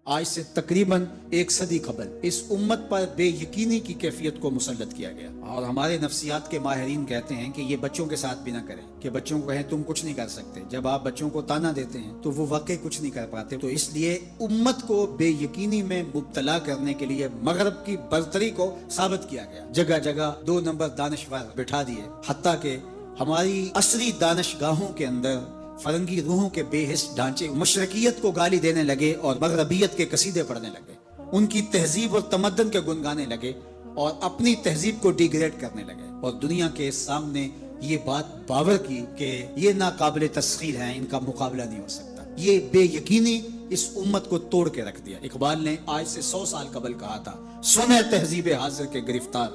آج سے تقریباً 1 صدی قبل اس امت پر بے یقینی کی کیفیت کو مسلط کیا گیا، اور ہمارے نفسیات کے ماہرین کہتے ہیں کہ یہ بچوں کے ساتھ بھی نہ کریں، کہ بچوں کو کہیں تم کچھ نہیں کر سکتے۔ جب آپ بچوں کو تانا دیتے ہیں تو وہ واقعی کچھ نہیں کر پاتے۔ تو اس لیے امت کو بے یقینی میں مبتلا کرنے کے لیے مغرب کی برتری کو ثابت کیا گیا، جگہ جگہ 2 نمبر دانشور بٹھا دیے، حتیٰ کہ ہماری عصری دانشگاہوں کے اندر فرنگی روحوں کے بے حس ڈھانچے مشرقیت کو گالی دینے لگے اور مغربیت کے قصیدے پڑھنے لگے، ان کی تہذیب اور تمدن کے گن گانے لگے اور اپنی تہذیب کو ڈیگریڈ کرنے لگے، اور دنیا کے سامنے یہ بات باور کی کہ یہ ناقابل تسخیر ہیں، ان کا مقابلہ نہیں ہو سکتا۔ یہ بے یقینی اس امت کو توڑ کے رکھ دیا۔ اقبال نے آج سے 100 سال قبل کہا تھا، سنے تہذیب حاضر کے گرفتار،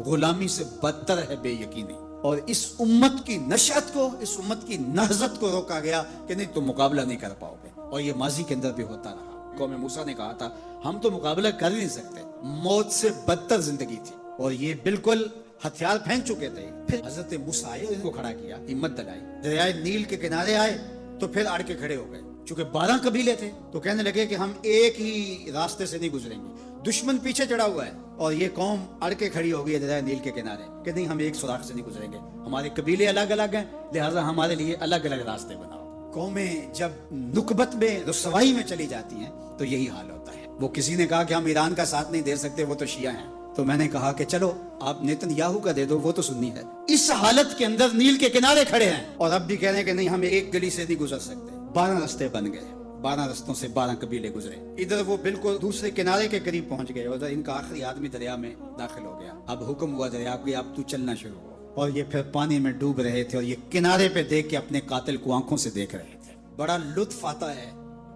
غلامی سے بدتر ہے بے یقینی۔ اور اس امت کی نشأت کو، اس امت کی نہضت کو روکا گیا کہ نہیں تم مقابلہ نہیں کر پاؤ گے، اور یہ ماضی کے اندر بھی ہوتا رہا۔ قوم موسیٰ نے کہا تھا ہم تو مقابلہ کر نہیں سکتے، موت سے بدتر زندگی تھی، اور یہ بالکل ہتھیار پھینک چکے تھے۔ پھر حضرت موسیٰ آئے، ان کو کھڑا کیا، ہمت دلائی، دریائے نیل کے کنارے آئے تو پھر اڑ کے کھڑے ہو گئے۔ چونکہ 12 قبیلے تھے تو کہنے لگے کہ ہم ایک ہی راستے سے نہیں گزریں گے، دشمن پیچھے چڑھا ہوا ہے اور یہ قوم اڑ کے کھڑی ہو گئی ہے دریائے نیل کے کنارے کہ نہیں ہم ایک سوراخ سے نہیں گزریں گے، ہمارے قبیلے الگ الگ ہیں، لہٰذا ہمارے لیے الگ الگ راستے بناؤ۔ قومیں جب نکبت میں، رسوائی میں چلی جاتی ہیں تو یہی حال ہوتا ہے۔ وہ کسی نے کہا کہ ہم ایران کا ساتھ نہیں دے سکتے، وہ تو شیعہ ہیں، تو میں نے کہا کہ چلو آپ نیتن یاہو کا دے دو، وہ تو سنی ہے۔ اس حالت کے اندر نیل کے کنارے کھڑے ہیں اور اب بھی کہہ رہے ہیں کہ نہیں ہم ایک گلی سے نہیں گزر سکتے۔ 12 راستے بن گئے، 12 رستوں سے 12 قبیلے گزرے۔ ادھر وہ بالکل دوسرے کنارے کے قریب پہنچ گئے، ادھر ان کا آخری آدمی دریا میں داخل ہو گیا۔ اب حکم ہوا دریا کو اب تو چلنا شروع ہو، اور یہ پھر پانی میں ڈوب رہے تھے اور یہ کنارے پہ دیکھ کے اپنے قاتل کو آنکھوں سے دیکھ رہے تھے۔ بڑا لطف آتا ہے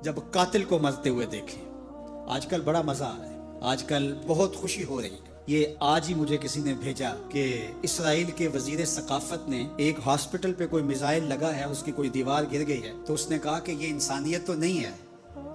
جب قاتل کو مرتے ہوئے دیکھیں۔ آج کل بڑا مزہ آ رہا ہے، آج کل بہت خوشی ہو رہی ہے۔ یہ آج ہی مجھے کسی نے بھیجا کہ اسرائیل کے وزیر ثقافت نے ایک ہاسپٹل پہ کوئی میزائل لگا ہے، اس کی کوئی دیوار گر گئی ہے، تو اس نے کہا کہ یہ انسانیت تو نہیں ہے۔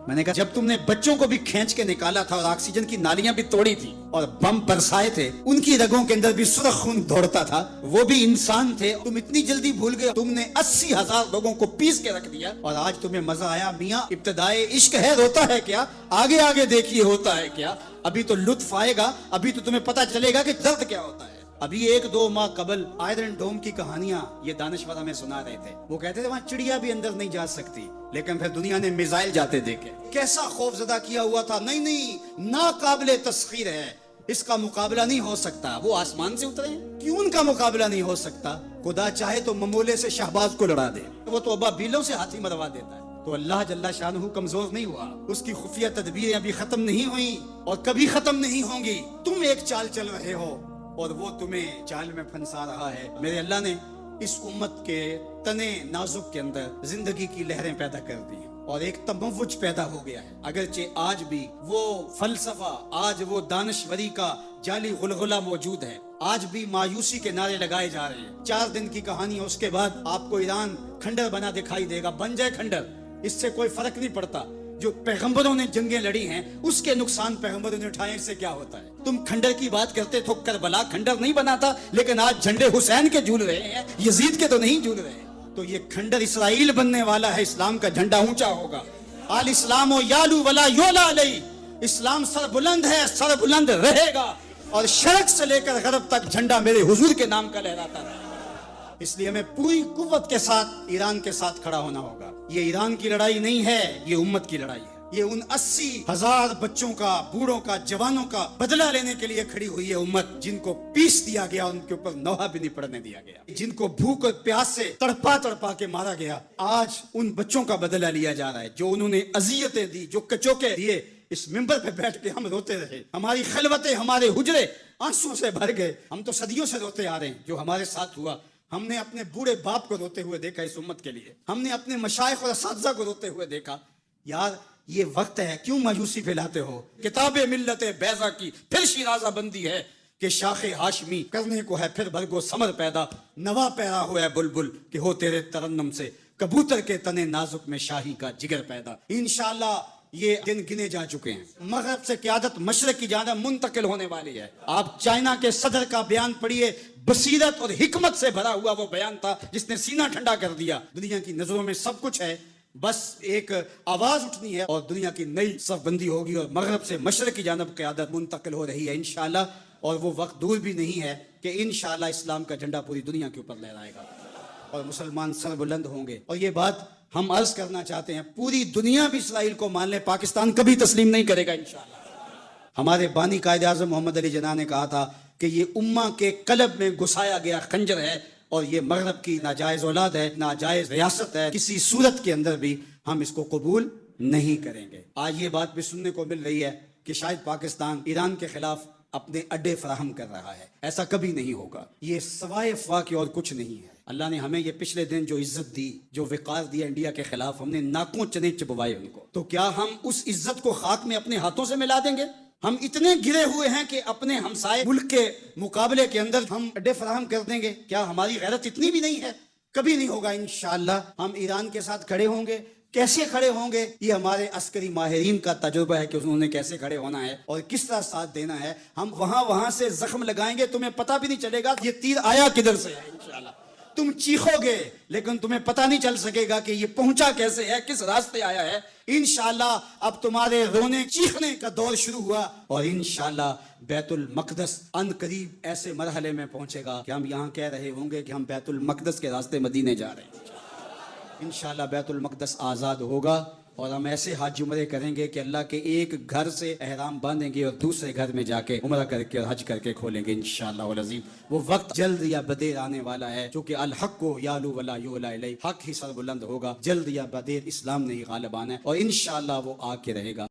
میں نے کہا جب تم نے بچوں کو بھی کھینچ کے نکالا تھا اور آکسیجن کی نالیاں بھی توڑی تھی اور بم برسائے تھے، ان کی رگوں کے اندر بھی سرخ خون دوڑتا تھا، وہ بھی انسان تھے، تم اتنی جلدی بھول گئے، تم نے 80,000 لوگوں کو پیس کے رکھ دیا اور آج تمہیں مزہ آیا۔ میاں ابتدائے عشق ہے، روتا ہے کیا؟ آگے آگے دیکھیے ہوتا ہے کیا؟ ابھی تو لطف آئے گا، ابھی تو تمہیں پتہ چلے گا کہ درد کیا ہوتا ہے۔ ابھی 1-2 ماہ قبل آئرن ڈوم کی کہانیاں یہ دانشور ہمیں سنا رہے تھے، وہ کہتے تھے وہاں چڑیا بھی اندر نہیں جا سکتی، لیکن پھر دنیا نے میزائل جاتے دیکھے، کیسا خوف زدہ کیا ہوا تھا۔ نہیں ناقابل تسخیر ہے، اس کا مقابلہ نہیں ہو سکتا۔ وہ آسمان سے اترے ہیں، کیوں ان کا مقابلہ نہیں ہو سکتا؟ خدا چاہے تو ممولے سے شہباز کو لڑا دے، وہ تو ابابیلوں سے ہاتھی مروا دیتا ہے۔ تو اللہ جل شانہ کمزور نہیں ہوا، اس کی خفیہ تدبیریں ابھی ختم نہیں ہوئی اور کبھی ختم نہیں ہوں گی۔ تم ایک چال چل رہے ہو اور وہ تمہیں چال میں پھنسا رہا ہے۔ میرے اللہ نے اس امت کے تنے نازک کے اندر زندگی کی لہریں پیدا کر دی اور ایک تموج پیدا ہو گیا ہے۔ اگرچہ آج بھی وہ فلسفہ، آج وہ دانشوری کا جعلی غلغلہ موجود ہے، آج بھی مایوسی کے نعرے لگائے جا رہے ہیں۔ 4 دن کی کہانی ہے، اس کے بعد آپ کو ایران کھنڈر بنا دکھائی دے گا، بن جائے کھنڈر، اس سے کوئی فرق نہیں پڑتا۔ جو پیغمبروں نے جنگیں لڑی ہیں اس کے نقصان پیغمبروں نے اٹھائے، اس سے کیا ہوتا ہے؟ تم کھنڈر کی بات کرتے تھو، کربلا کھنڈر نہیں بنا تھا، لیکن آج جھنڈے حسین کے جھول رہے ہیں، یزید کے تو نہیں جھول رہے۔ تو یہ کھنڈر اسرائیل بننے والا ہے، اسلام کا جھنڈا اونچا ہوگا۔ آل اسلام و یالو ولا یولا علی، اسلام سر بلند ہے، سر بلند رہے گا، اور شرق سے لے کر غرب تک جھنڈا میرے حضور کے نام کا لہراتا رہے گا۔ اس لیے ہمیں پوری قوت کے ساتھ ایران کے ساتھ کھڑا ہونا ہوگا۔ یہ ایران کی لڑائی نہیں ہے، یہ امت کی لڑائی ہے۔ یہ ان 80,000 بچوں کا، بوڑھوں کا، جوانوں کا بدلہ لینے کے لیے کھڑی ہوئی ہے امت، جن کو پیس دیا گیا، ان کے اوپر نوحہ بھی نہیں پڑنے دیا گیا، جن کو بھوک اور پیاس سے تڑپا کے مارا گیا۔ آج ان بچوں کا بدلہ لیا جا رہا ہے جو انہوں نے اذیتیں دی، جو کچوکے دیے۔ اس ممبر پہ بیٹھ کے ہم روتے رہے، ہماری خلوتیں، ہمارے حجرے آنسو سے بھر گئے۔ ہم تو صدیوں سے روتے آ رہے ہیں جو ہمارے ساتھ ہوا۔ ہم نے اپنے بوڑھے باپ کو روتے ہوئے دیکھا اس امت کے لیے، ہم نے اپنے مشائخ اور اساتذہ کو روتے ہوئے دیکھا۔ یار یہ وقت ہے، کیوں مایوسی پھیلاتے ہو؟ کتاب ملت بیضا کی پھر شیرازہ بندی ہے کہ شاخ ہاشمی کرنے کو ہے پھر بھرگو ثمر پیدا، نوا پیرا ہوا ہے بلبل کہ ہو تیرے ترنم سے کبوتر کے تنے نازک میں شاہی کا جگر پیدا۔ انشاءاللہ یہ دن گنے جا چکے ہیں، مغرب سے قیادت مشرق کی جانب منتقل ہونے والی ہے۔ آپ چائنا کے صدر کا بیان پڑھیے، بصیرت اور حکمت سے بھرا ہوا وہ بیان تھا جس نے سینہ ٹھنڈا کر دیا۔ دنیا کی نظروں میں سب کچھ ہے، بس ایک آواز اٹھنی ہے اور دنیا کی نئی صف بندی ہوگی اور مغرب سے مشرق کی جانب قیادت منتقل ہو رہی ہے انشاءاللہ. اور وہ وقت دور بھی نہیں ہے کہ انشاءاللہ اسلام کا جھنڈا پوری دنیا کے اوپر لہرائے گا اور مسلمان سر بلند ہوں گے. اور یہ بات ہم عرض کرنا چاہتے ہیں, پوری دنیا بھی اسرائیل کو مان لے, پاکستان کبھی تسلیم نہیں کرے گا انشاءاللہ. ہمارے بانی قائد اعظم محمد علی جناح نے کہا تھا کہ یہ امہ کے قلب میں گھسایا گیا خنجر ہے اور یہ مغرب کی ناجائز اولاد ہے, ناجائز ریاست ہے, کسی صورت کے اندر بھی ہم اس کو قبول نہیں کریں گے. آج یہ بات بھی سننے کو مل رہی ہے کہ شاید پاکستان ایران کے خلاف اپنے اڈے فراہم کر رہا ہے. ایسا کبھی نہیں ہوگا, یہ سوائے افواہ کے اور کچھ نہیں ہے. اللہ نے ہمیں یہ پچھلے دن جو عزت دی, جو وقار دیا انڈیا کے خلاف, ہم نے ناکوں چنے چبوائے ان کو, تو کیا ہم اس عزت کو خاک میں اپنے ہاتھوں سے ملا دیں گے؟ ہم اتنے گرے ہوئے ہیں کہ اپنے ہمسائے ملک کے مقابلے کے اندر ہم اڈے فراہم کر دیں گے؟ کیا ہماری غیرت اتنی بھی نہیں ہے؟ کبھی نہیں ہوگا انشاءاللہ. ہم ایران کے ساتھ کھڑے ہوں گے. کیسے کھڑے ہوں گے؟ یہ ہمارے عسکری ماہرین کا تجربہ ہے کہ انہوں نے کیسے کھڑے ہونا ہے اور کس طرح ساتھ دینا ہے. ہم وہاں سے زخم لگائیں گے, تمہیں پتہ بھی نہیں چلے گا یہ تیر آیا کدھر سے ہے. انشاءاللہ تم چیخو گے لیکن تمہیں پتہ نہیں چل سکے گا کہ یہ پہنچا کیسے ہے, کس راستے آیا ہے. انشاءاللہ اب تمہارے رونے چیخنے کا دور شروع ہوا اور انشاءاللہ بیت المقدس ان قریب ایسے مرحلے میں پہنچے گا کہ ہم یہاں کہہ رہے ہوں گے کہ ہم بیت المقدس کے راستے مدینے جا رہے ہیں. انشاءاللہ بیت المقدس آزاد ہوگا اور ہم ایسے حج عمرے کریں گے کہ اللہ کے ایک گھر سے احرام باندھیں گے اور دوسرے گھر میں جا کے عمرہ کر کے اور حج کر کے کھولیں گے انشاءاللہ العظیم. وہ وقت جلد یا بدیر آنے والا ہے, چونکہ الحق کو یالو ولا یولا الیہ, حق ہی سر بلند ہوگا. جلد یا بدیر اسلام نے ہی غالب آنا ہے اور انشاءاللہ وہ آ کے رہے گا.